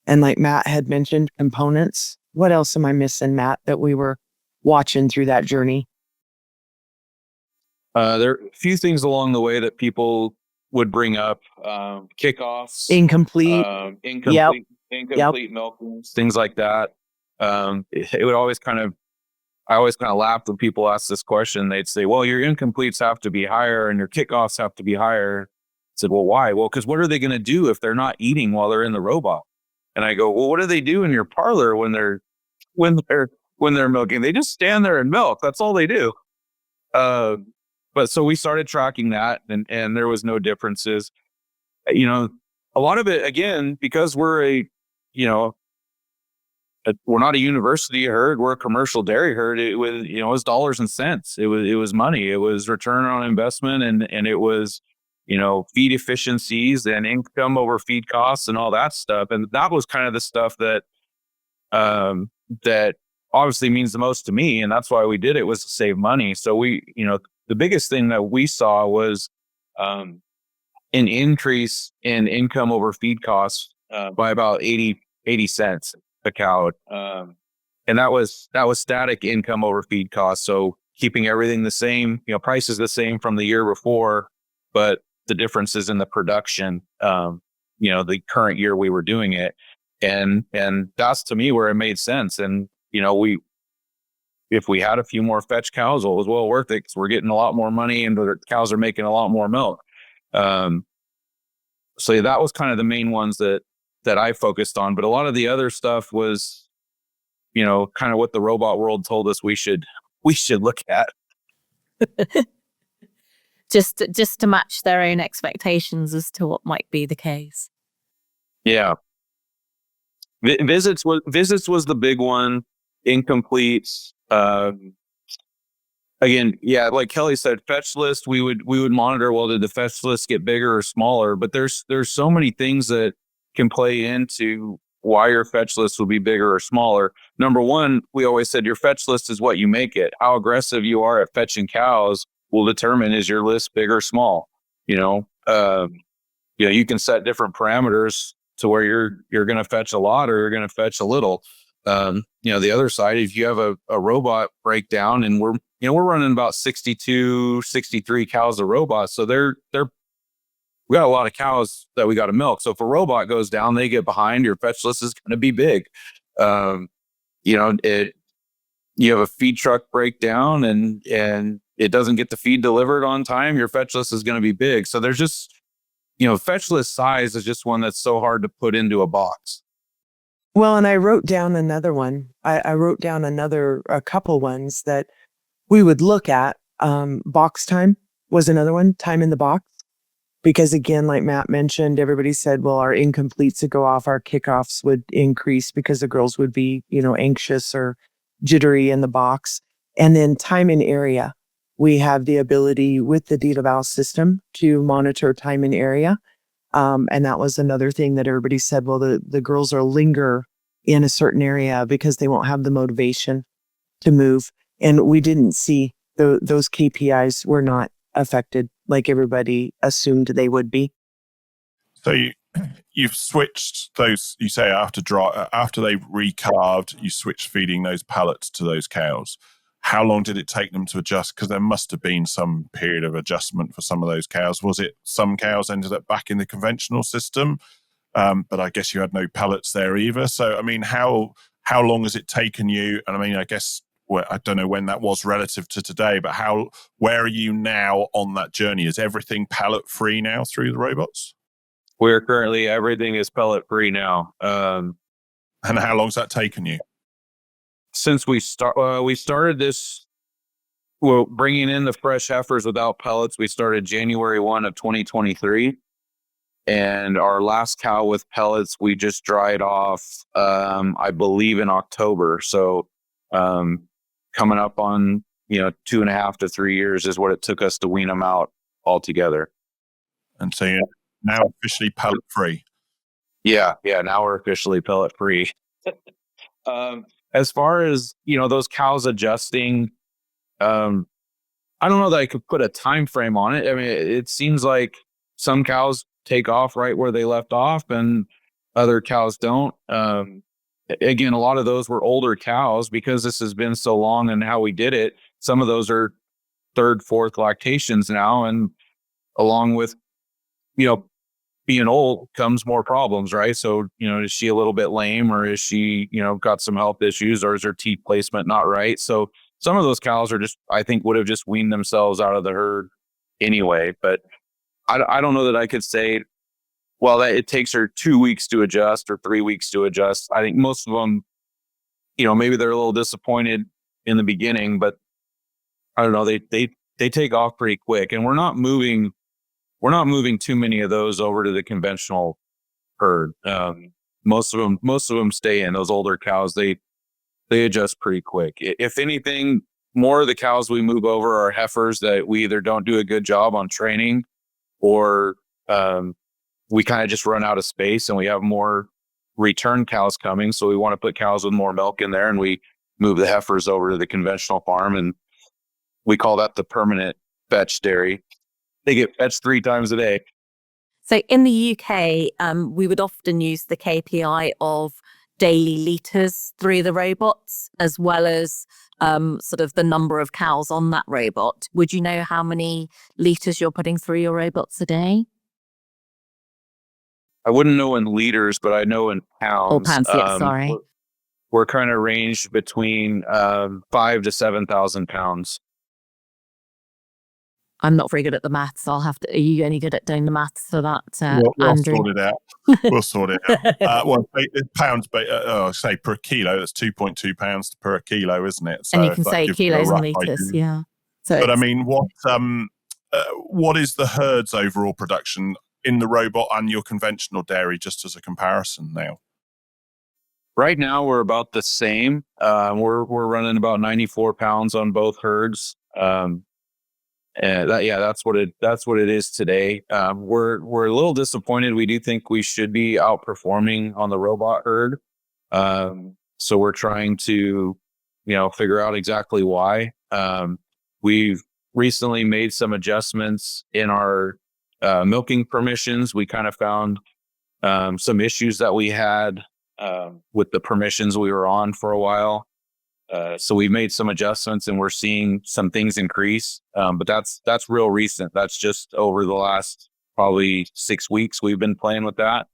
And like Matt had mentioned, components. What else am I missing, Matt, that we were watching through that journey? There are a few things along the way that people would bring up. Kickoffs. Incomplete. Incomplete milkings, things like that. It would always I always kind of laughed when people ask this question. They'd say, well, your incompletes have to be higher and your kickoffs have to be higher. I said, well, why? Well, because what are they going to do if they're not eating while they're in the robot? And I go, well, what do they do in your parlor when they're milking? They just stand there and milk. That's all they do. But so we started tracking that, and there was no differences. A lot of it, again, because we're we're not a university herd. We're a commercial dairy herd. It was, it was dollars and cents. It was money. It was return on investment, and it was, feed efficiencies and income over feed costs and all that stuff. And that was kind of the stuff that, that obviously means the most to me. And that's why we did it, was to save money. So the biggest thing that we saw was, an increase in income over feed costs, by about 80 cents a cow. And that was static income over feed costs. So keeping everything the same, prices the same from the year before, but the difference is in the production, the current year we were doing it. And that's, to me, where it made sense. And, if we had a few more fetch cows, well, it was well worth it, because we're getting a lot more money and the cows are making a lot more milk. So that was kind of the main ones that I focused on. But a lot of the other stuff was, kind of what the robot world told us we should look at. just to match their own expectations as to what might be the case. Yeah. Visits was the big one. Incompletes. Again, yeah, like Kelly said, fetch list, we would monitor, well, did the fetch list get bigger or smaller? But there's so many things that can play into why your fetch list will be bigger or smaller. Number one, we always said your fetch list is what you make it. How aggressive you are at fetching cows will determine, is your list big or small. You can set different parameters to where you're going to fetch a lot or you're going to fetch a little. The other side, if you have a robot breakdown, and we're running about 62, 63 cows a robot. So we got a lot of cows that we got to milk. So if a robot goes down, they get behind, your fetch list is going to be big. You have a feed truck breakdown and it doesn't get the feed delivered on time, your fetch list is going to be big. So there's just, fetch list size is just one that's so hard to put into a box. Well, and I wrote down another one. I wrote down a couple ones that we would look at. Box time was another one, time in the box. Because again, like Matt mentioned, everybody said, well, our incompletes would go off, our kickoffs would increase because the girls would be, anxious or jittery in the box. And then time in area. We have the ability with the DeLaval system to monitor time in area. And that was another thing that everybody said, well, the girls will linger in a certain area because they won't have the motivation to move. And we didn't see those KPIs were not affected like everybody assumed they would be. So you've switched those, you say after they've recarved, you switched feeding those pellets to those cows. How long did it take them to adjust? Because there must have been some period of adjustment for some of those cows. Was it some cows ended up back in the conventional system? But I guess you had no pellets there either. So, I mean, how long has it taken you? And I mean, I guess, I don't know when that was relative to today, but where are you now on that journey? Is everything pellet free now through the robots? We're currently, everything is pellet free now. And how long's that taken you? Since we started this, bringing in the fresh heifers without pellets, we started January 1 of 2023. And our last cow with pellets, we just dried off, I believe in October. So, coming up on, 2.5 to 3 years is what it took us to wean them out altogether. And so you're now officially pellet free. Yeah. Now we're officially pellet free. As far as, those cows adjusting, I don't know that I could put a time frame on it. I mean, it seems like some cows take off right where they left off and other cows don't. Again, a lot of those were older cows because this has been so long and how we did it. Some of those are 3rd, 4th lactations now. And along with, being old comes more problems, right? So, is she a little bit lame, or is she, got some health issues, or is her teat placement not right? So some of those cows are I think would have just weaned themselves out of the herd anyway. But I don't know that I could say, well, that it takes her 2 weeks to adjust or 3 weeks to adjust. I think most of them, maybe they're a little disappointed in the beginning, but I don't know, they take off pretty quick. And we're not moving too many of those over to the conventional herd. most of them stay in. Those older cows, they adjust pretty quick. If anything, more of the cows we move over are heifers that we either don't do a good job on training, or we kind of just run out of space and we have more return cows coming. So we want to put cows with more milk in there, and we move the heifers over to the conventional farm, and we call that the permanent fetch dairy. They get fetched 3 times a day. So in the UK, we would often use the KPI of daily litres through the robots, as well as sort of the number of cows on that robot. Would you know how many litres you're putting through your robots a day? I wouldn't know in liters, but I know in pounds. Or pounds, yeah, sorry. We're kind of ranged between 5,000 to 7,000 pounds. I'm not very good at the maths. Are you any good at doing the maths for that, We'll Andrew? sort it out. We'll sort it out. Well, pounds, say per kilo, that's 2.2 pounds per kilo, isn't it? So And you can that say gives you a kilos and rough litres, idea. yeah. So But I mean, what is the herd's overall production in the robot and your conventional dairy, just as a comparison now? Right now, we're about the same. We're running about 94 pounds on both herds. And that's what it is today. We're a little disappointed. We do think we should be outperforming on the robot herd. So we're trying to, figure out exactly why. We've recently made some adjustments in our milking permissions. We kind of found some issues that we had with the permissions we were on for a while. So we made some adjustments, and we're seeing some things increase. But that's real recent. That's just over the last probably 6 weeks we've been playing with that.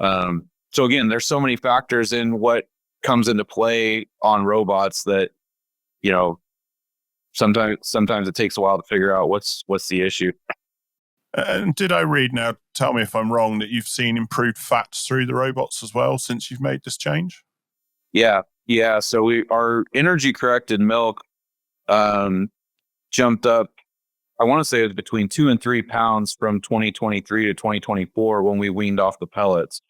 So again, there's so many factors in what comes into play on robots that, sometimes it takes a while to figure out what's the issue. And did I read, now tell me if I'm wrong, that you've seen improved fats through the robots as well since you've made this change? Yeah. So our energy corrected milk jumped up, I want to say it was between 2 and 3 pounds from 2023 to 2024 when we weaned off the pellets.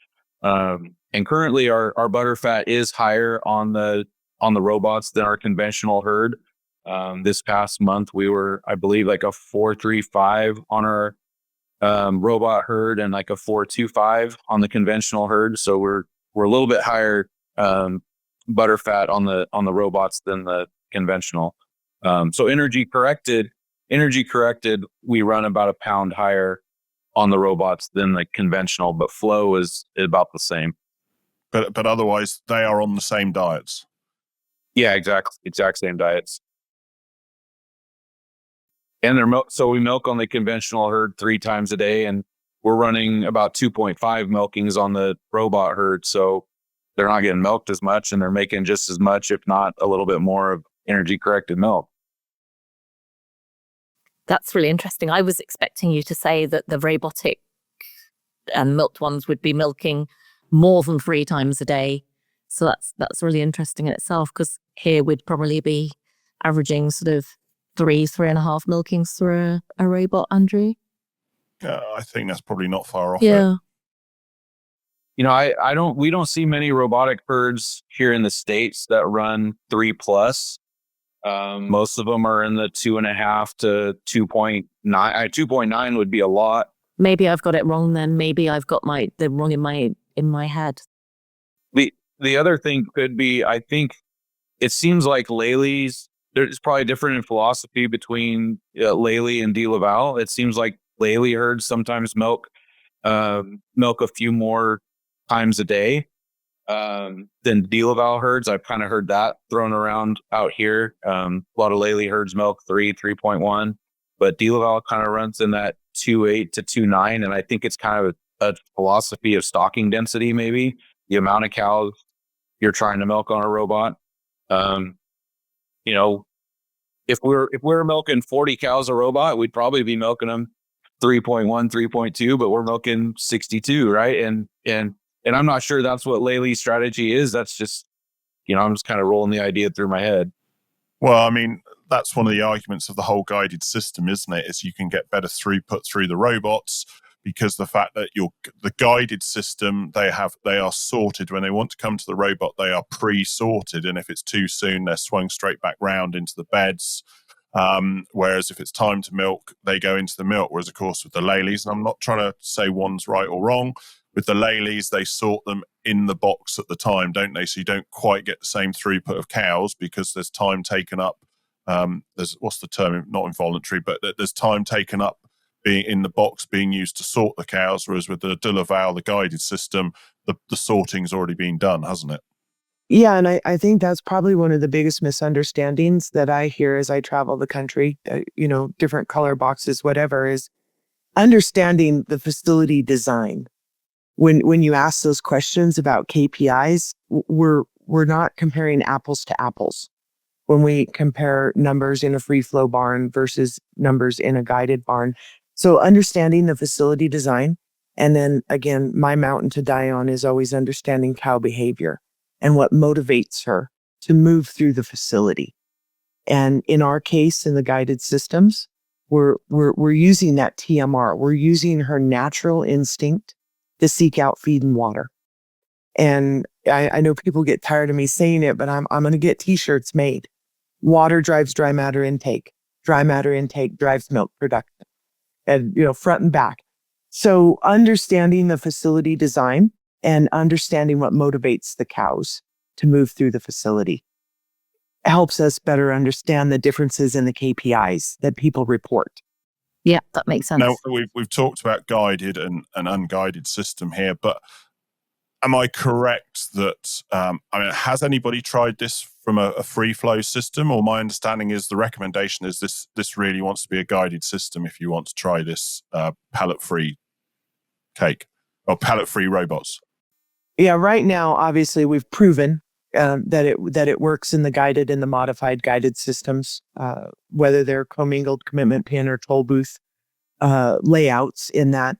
And currently our butter fat is higher on the robots than our conventional herd. This past month we were, I believe, like a 435 on our robot herd and like a 425 on the conventional herd. So we're a little bit higher butter fat on the robots than the conventional. So energy corrected, we run about 1 pound higher on the robots than the conventional, but flow is about the same. But otherwise, they are on the same diets. Yeah, exact same diets. And so we milk on the conventional herd 3 times a day, and we're running about 2.5 milkings on the robot herd. So they're not getting milked as much, and they're making just as much, if not a little bit more, of energy corrected milk. that's really interesting. I was expecting you to say that the robotic and milked ones would be milking more than 3 times a day. So that's really interesting in itself, because here we'd probably be averaging sort of 3.5 milkings through a robot, Andrew. I think that's probably not far off. Yeah. We don't see many robotic herds here in the States that run 3+. Most of them are in the 2.5 to 2.9. 2.9 would be a lot. Maybe I've got it wrong then. Maybe I've got the wrong in my head. The other thing could be, I think it seems like Laley's, there's probably different in philosophy between Laley and DeLaval. It seems like Laley herds sometimes milk a few more times a day than DeLaval herds. I've kind of heard that thrown around out here. A lot of Laley herds milk 3.1, but DeLaval kind of runs in that 2.8 to 2.9. And I think it's kind of a philosophy of stocking density, maybe the amount of cows you're trying to milk on a robot. If we're milking 40 cows a robot, we'd probably be milking them 3.1, 3.2, but we're milking 62, right? And I'm not sure that's what Laley's strategy is. That's just, I'm just kind of rolling the idea through my head. Well, I mean, that's one of the arguments of the whole guided system, isn't it? Is you can get better throughput through the robots, because the fact that the guided system, they are sorted when they want to come to the robot. They are pre-sorted, and if it's too soon, they're swung straight back round into the beds. Whereas if it's time to milk, they go into the milk. Whereas, of course, with the Laleys, and I'm not trying to say one's right or wrong, with the Laleys, they sort them in the box at the time, don't they? So you don't quite get the same throughput of cows because there's time taken up. There's, what's the term? Not involuntary, but there's time taken up being in the box being used to sort the cows. Whereas with the DeLaval, the guided system, the sorting's already been done, hasn't it? Yeah, and I think that's probably one of the biggest misunderstandings that I hear as I travel the country, different color boxes, whatever, is understanding the facility design. When you ask those questions about KPIs, we're not comparing apples to apples. When we compare numbers in a free flow barn versus numbers in a guided barn. So understanding the facility design, and then again, my mountain to die on is always understanding cow behavior and what motivates her to move through the facility. And in our case, in the guided systems, we're using that TMR. We're using her natural instinct to seek out feed and water. And I know people get tired of me saying it, but I'm going to get t-shirts made. Water drives dry matter intake. Dry matter intake drives milk production. And, front and back. So understanding the facility design and understanding what motivates the cows to move through the facility helps us better understand the differences in the KPIs that people report. Yeah, that makes sense. Now, we've talked about guided and unguided system here, but am I correct that, has anybody tried this from a free flow system? Or my understanding is the recommendation is this really wants to be a guided system if you want to try this pellet-free cake or pellet-free robots. Yeah, right now, obviously, we've proven that it works in the guided and the modified guided systems, whether they're commingled commitment pin or toll booth layouts in that.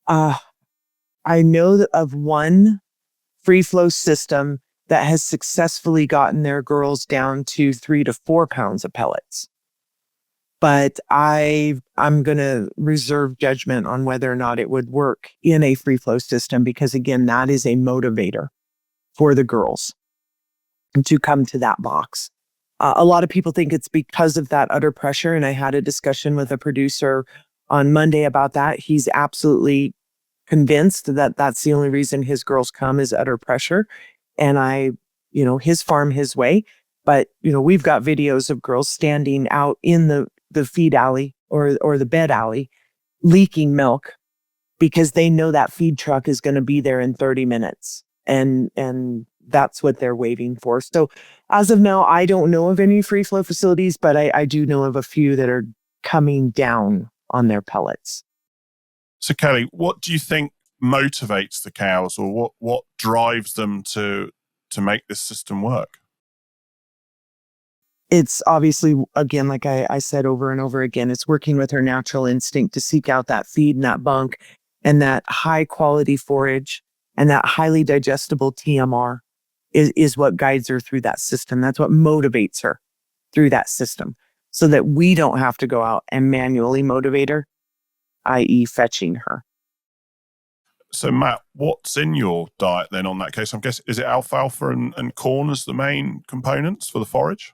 I know of one free flow system that has successfully gotten their girls down to 3 to 4 pounds of pellets. But I'm going to reserve judgment on whether or not it would work in a free flow system, because again, that is a motivator for the girls to come to that box. A lot of people think it's because of that udder pressure. And I had a discussion with a producer on Monday about that. He's absolutely convinced that that's the only reason his girls come is udder pressure. And his farm, his way. But, we've got videos of girls standing out in the feed alley or the bed alley, leaking milk because they know that feed truck is going to be there in 30 minutes. And that's what they're waiting for. So as of now, I don't know of any free flow facilities, but I do know of a few that are coming down on their pellets. So Kelli, what do you think motivates the cows, or what drives them to make this system work? It's obviously, again, like I said over and over again, it's working with her natural instinct to seek out that feed and that bunk and that high quality forage and that highly digestible TMR is what guides her through that system. That's what motivates her through that system, so that we don't have to go out and manually motivate her, i.e. fetching her. So Matt, what's in your diet then on that case? I'm guessing, is it alfalfa and corn as the main components for the forage?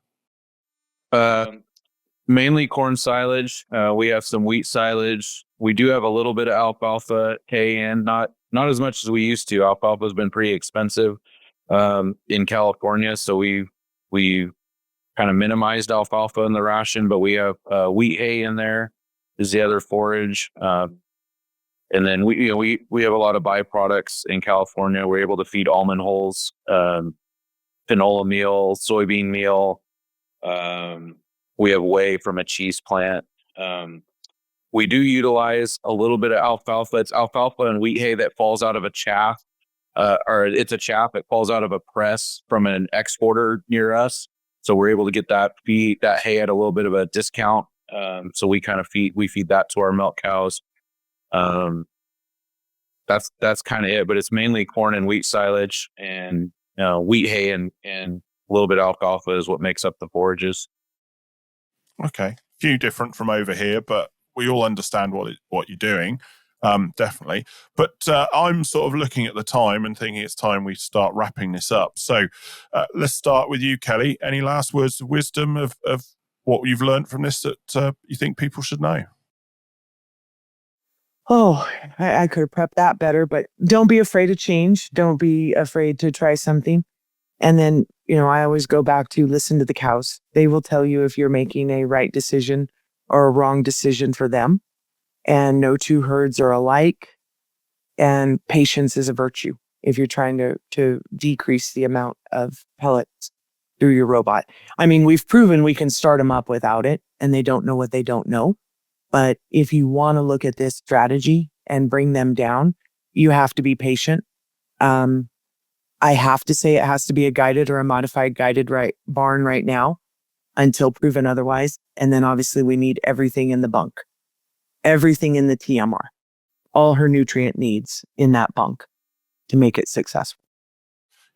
Mainly corn silage. We have some wheat silage. We do have a little bit of alfalfa, hay, and not as much as we used to. Alfalfa has been pretty expensive in California, so we kind of minimized alfalfa in the ration. But we have wheat hay in there is the other forage, and then we have a lot of byproducts in California. We're able to feed almond hulls, canola meal, soybean meal. We have whey from a cheese plant. We do utilize a little bit of alfalfa. It's alfalfa and wheat hay that falls out of a chaff, or it's a chaff that falls out of a press from an exporter near us. So we're able to get that hay at a little bit of a discount. So we feed that to our milk cows. That's kind of it, but it's mainly corn and wheat silage and wheat hay and a little bit of alfalfa is what makes up the forages. Okay, a few different from over here, but we all understand what you're doing. Definitely. But I'm sort of looking at the time and thinking it's time we start wrapping this up. So let's start with you, Kelli. Any last words of wisdom of what you've learned from this that you think people should know? Oh, I could have prepped that better, but don't be afraid of change. Don't be afraid to try something. And then, I always go back to listen to the cows. They will tell you if you're making a right decision or a wrong decision for them. And no two herds are alike. And patience is a virtue if you're trying to decrease the amount of pellets through your robot. I mean, we've proven we can start them up without it, and they don't know what they don't know. But if you want to look at this strategy and bring them down, you have to be patient. I have to say it has to be a guided or a modified guided barn right now until proven otherwise. And then obviously we need everything in the bunk, everything in the TMR, all her nutrient needs in that bunk to make it successful.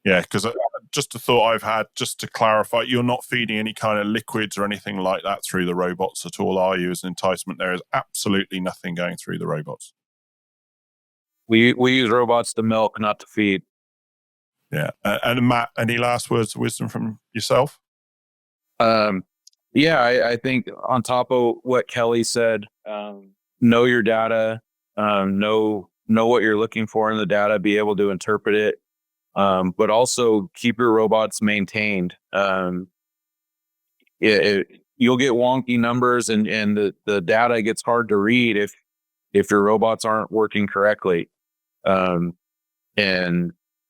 Yeah, because just a thought I've had, just to clarify, you're not feeding any kind of liquids or anything like that through the robots at all, are you? As an enticement, there is absolutely nothing going through the robots. We use robots to milk, not to feed. Yeah. And Matt, any last words of wisdom from yourself? Yeah, I think on top of what Kelli said, know your data, know what you're looking for in the data, be able to interpret it, but also keep your robots maintained. You'll get wonky numbers and the data gets hard to read if your robots aren't working correctly. And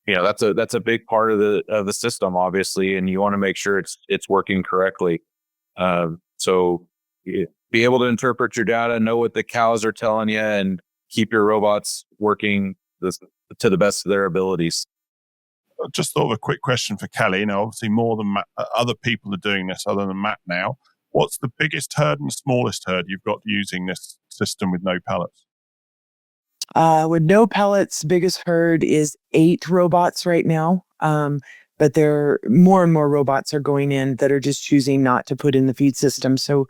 that's a big part of the system, obviously, and you want to make sure it's working correctly. So be able to interpret your data, know what the cows are telling you, and keep your robots working to the best of their abilities. Just thought of a quick question for Kelli. Now, obviously, more than Matt, other people are doing this other than Matt now. What's the biggest herd and smallest herd you've got using this system with no pellets? With no pellets, biggest herd is 8 robots right now. But there more and more robots are going in that are just choosing not to put in the feed system. So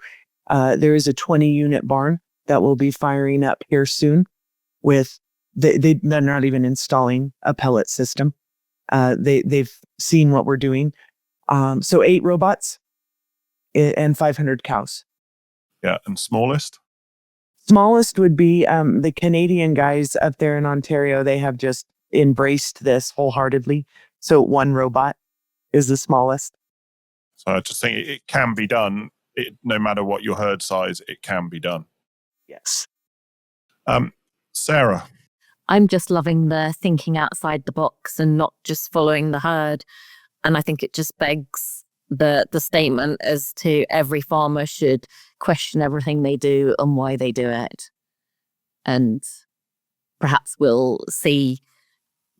there is a 20-unit barn that will be firing up here soon with they're not even installing a pellet system. They've seen what we're doing. So 8 robots and 500 cows. Yeah, and smallest? Smallest would be the Canadian guys up there in Ontario. They have just embraced this wholeheartedly. So 1 robot is the smallest. So I just think it can be done. No matter what your herd size, it can be done. Yes. Sarah. I'm just loving the thinking outside the box and not just following the herd. And I think it just begs the statement as to every farmer should question everything they do and why they do it. And perhaps we'll see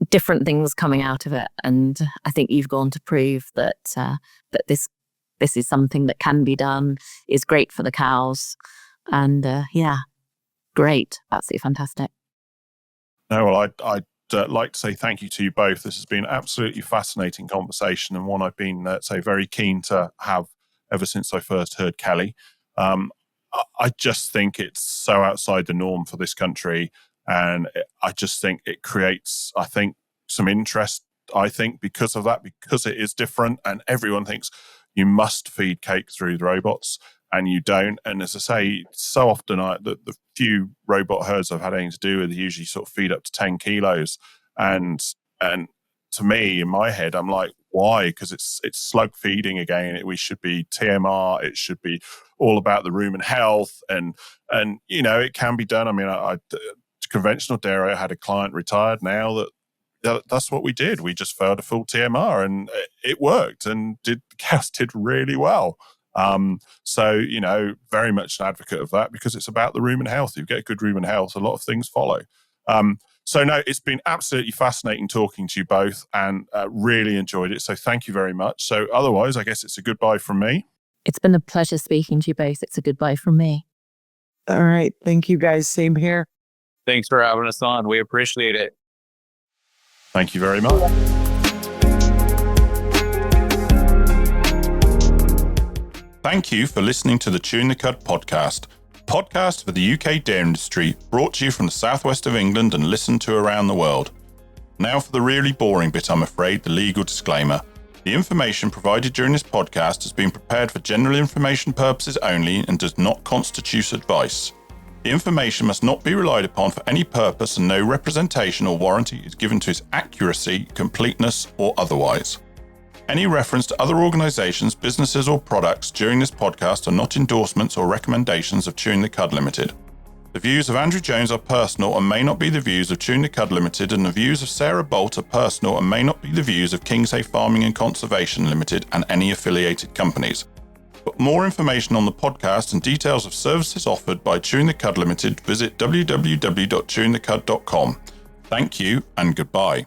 different things coming out of it. And I think you've gone to prove that that this is something that can be done, is great for the cows. And great. Absolutely fantastic. No, well, I'd like to say thank you to you both. This has been an absolutely fascinating conversation and one I've been, very keen to have ever since I first heard Kelli. I just think it's so outside the norm for this country. And I just think it creates, some interest, because of that, because it is different and everyone thinks you must feed cake through the robots and you don't. And as I say, so often the few robot herds I've had anything to do with usually sort of feed up to 10 kilos. And to me, in my head, I'm like, why? Because it's slug feeding again. We should be TMR. It should be all about the rumen health. And it can be done. I mean, I conventional dairy, I had a client retired now that's what we did. We just fed a full TMR and it worked and the cows did really well. So, very much an advocate of that because it's about the rumen health. If you get good rumen health, a lot of things follow. So no, it's been absolutely fascinating talking to you both and really enjoyed it. So thank you very much. So otherwise, I guess it's a goodbye from me. It's been a pleasure speaking to you both. It's a goodbye from me. All right. Thank you guys. Same here. Thanks for having us on. We appreciate it. Thank you very much. Thank you for listening to the Tune the Cud podcast. podcast for the UK dairy industry, brought to you from the southwest of England and listened to around the world. Now for the really boring bit, I'm afraid, the legal disclaimer. The information provided during this podcast has been prepared for general information purposes only and does not constitute advice. The information must not be relied upon for any purpose, and no representation or warranty is given to its accuracy, completeness, or otherwise. Any reference to other organisations, businesses, or products during this podcast are not endorsements or recommendations of Chewing the Cud Limited. The views of Andrew Jones are personal and may not be the views of Chewing the Cud Limited, and the views of Sarah Bolt are personal and may not be the views of Kingshay Farming and Conservation Limited and any affiliated companies. For more information on the podcast and details of services offered by Chewing the Cud Limited, visit www.chewingthecud.com. Thank you and goodbye.